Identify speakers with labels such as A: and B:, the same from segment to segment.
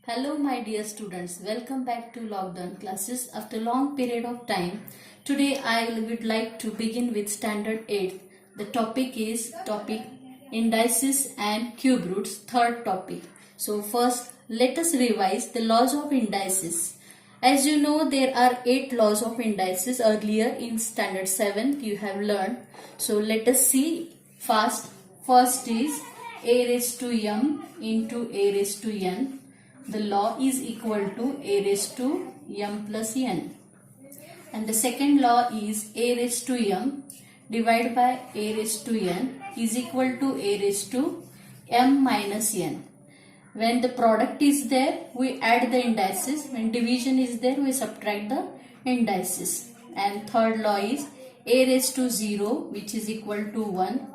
A: Hello my dear students, welcome back to lockdown classes after long period of time. Today I would like to begin with standard 8. The topic is indices and cube roots, third topic. So first let us revise the laws of indices. As you know, there are 8 laws of indices. Earlier in standard 7 you have learned. So let us see fast. First is a raised to m into a raised to n. The law is equal to a raised to m plus n. And the second law is a raised to m divided by a raised to n is equal to a raised to m minus n. When the product is there, we add the indices. When division is there, we subtract the indices. And third law is a raised to 0, which is equal to 1.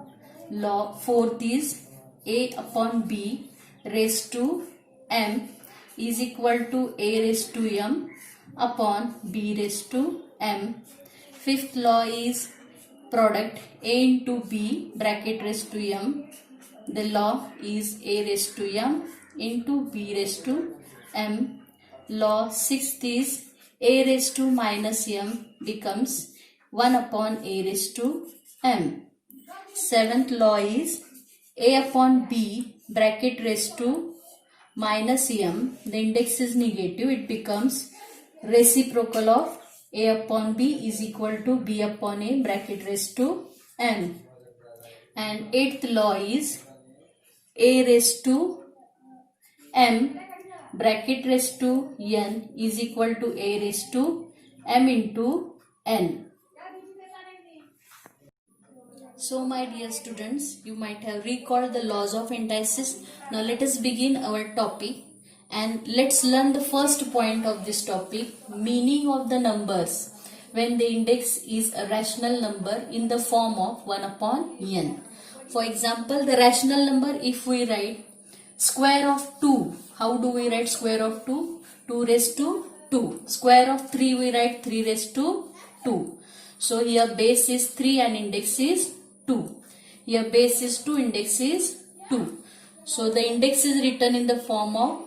A: Law fourth is a upon b raised to m is equal to a raised to m upon b raised to m. Fifth law is product a into b bracket raised to m. The law is a raised to m into b raised to m. Law sixth is a raised to minus m becomes 1 upon a raised to m. Seventh law is a upon b bracket raised to minus m, the index is negative, it becomes reciprocal of a upon b is equal to b upon a bracket raised to m. And eighth law is a raised to m bracket raised to n is equal to a raised to m into n. So my dear students, you might have recalled the laws of indices. Now let us begin our topic and let's learn the first point of this topic, meaning of the numbers when the index is a rational number in the form of 1 upon n. For example, the rational number, if we write square of 2, how do we write square of 2? 2 raised to 2. Square of 3, we write 3 raised to 2. So here base is 3 and index is 2. Here base is 2, index is 2. So the index is written in the form of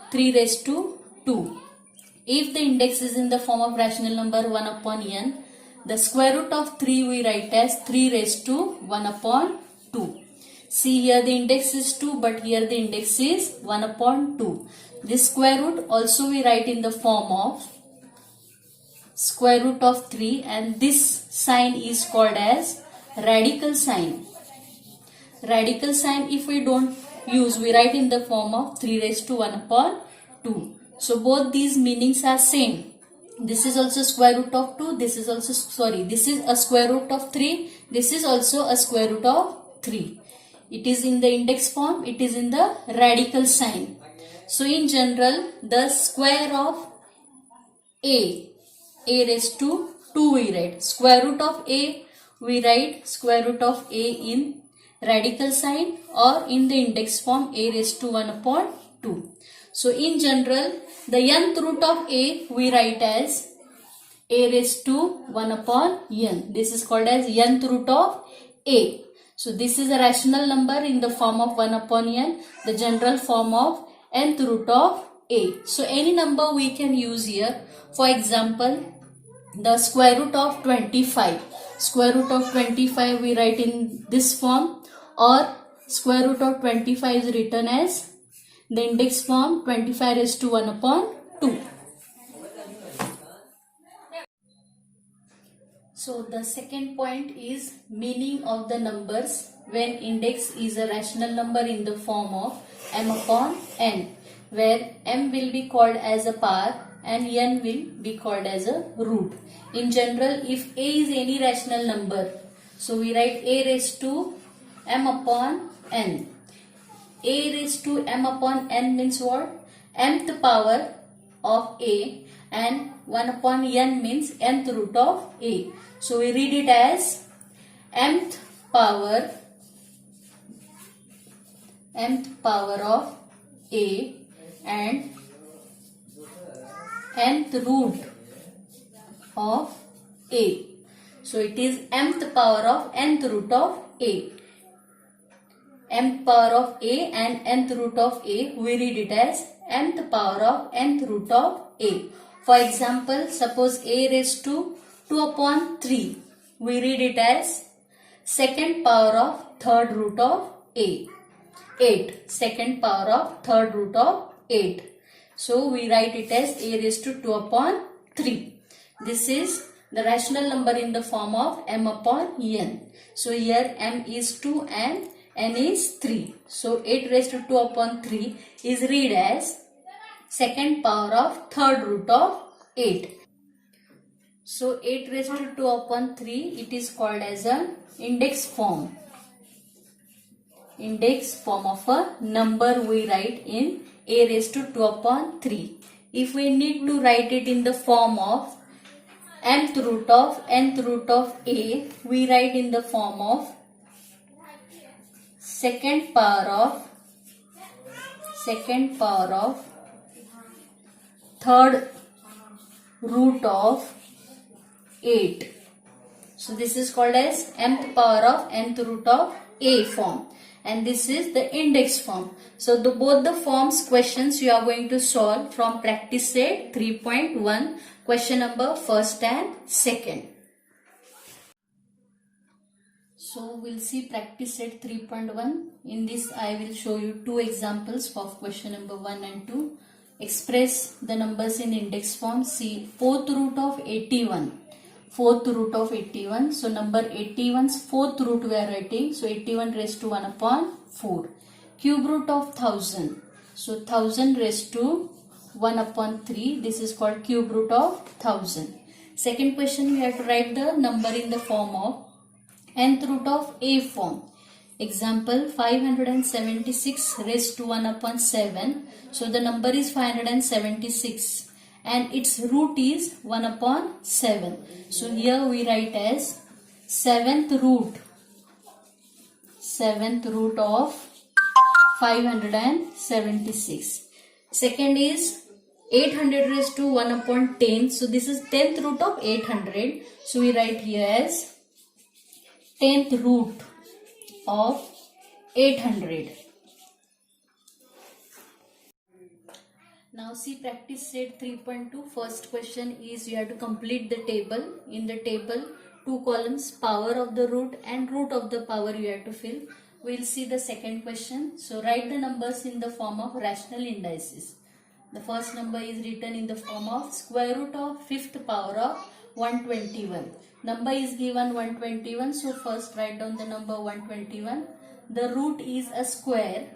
A: 3 raised to 2. If the index is in the form of rational number 1 upon n, the square root of 3 we write as 3 raised to 1 upon 2. See, here the index is 2, but here the index is 1 upon 2. This square root also we write in the form of square root of 3, and this sign is called as radical sign. Radical sign, if we don't use, we write in the form of 3 raised to 1 upon 2. So both these meanings are same. This is also square root of 2. This is also, this is a square root of 3. This is also a square root of 3. It is in the index form. It is in the radical sign. So in general, the square of a raised to 2 we write. Square root of a, we write square root of a in radical sign or in the index form a raised to 1 upon 2. So in general, the nth root of a we write as a raised to 1 upon n. This is called as nth root of a. So this is a rational number in the form of 1 upon n, the general form of nth root of a. So any number we can use here. For example, the square root of 25. Square root of 25 we write in this form, or square root of 25 is written as the index form 25 raised to 1 upon 2. So the second point is meaning of the numbers when index is a rational number in the form of m upon n, where m will be called as a power and n will be called as a root. In general, if a is any rational number, so we write a raised to m upon n. A raised to m upon n means what? Mth power of a, and 1 upon n means nth root of a. So we read it as mth power of a and nth root of a. So it is mth power of nth root of a. Mth power of a and nth root of a, we read it as mth power of nth root of a. For example, suppose a raised to 2 upon 3. We read it as second power of third root of a. 8. Second power of third root of 8. So we write it as a raised to 2 upon 3. This is the rational number in the form of m upon n. So here m is 2 and n is 3. So 8 raised to 2 upon 3 is read as second power of third root of 8. So 8 raised to 2 upon 3, it is called as an index form. Index form of a number we write in a raised to 2 upon 3. If we need to write it in the form of nth root of a, we write in the form of second power of third root of 8. So this is called as mth power of nth root of a form, and this is the index form. So both the forms questions you are going to solve from practice set 3.1, question number first and second. So we'll see practice set 3.1. In this I will show you two examples of question number 1 and 2. Express the numbers in index form. See, fourth root of 81. So number 81's fourth root we are writing. So 81 raised to 1 upon 4. Cube root of 1000. So 1000 raised to 1 upon 3. This is called cube root of 1000. Second question, we have to write the number in the form of nth root of a form. Example, 576 raised to 1 upon 7. So the number is 576 and its root is 1 upon 7. So here we write as seventh root of 576. Second is 800 raised to 1 upon 10. So this is 10th root of 800. So we write here as 10th root of 800. Now see practice set 3.2. First question is you have to complete the table. In the table, two columns, power of the root and root of the power you have to fill. We'll see the second question. So write the numbers in the form of rational indices. The first number is written in the form of square root of fifth power of 121. Number is given 121. So first write down the number 121. The root is a square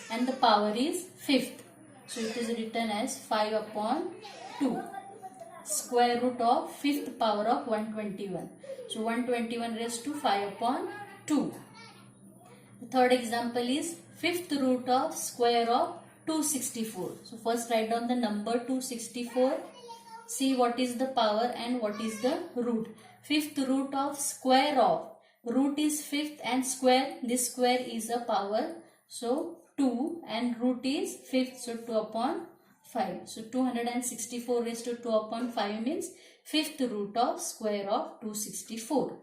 A: and the power is fifth. So it is written as 5 upon 2. Square root of fifth power of 121. So 121 raised to 5 upon 2. The third example is fifth root of square of 264. So first write down the number 264. See what is the power and what is the root. Fifth root of square of. Root is fifth and square. This square is a power. So 2 and root is fifth. So 2 upon 5. So 264 raised to 2 upon 5 means fifth root of square of 264.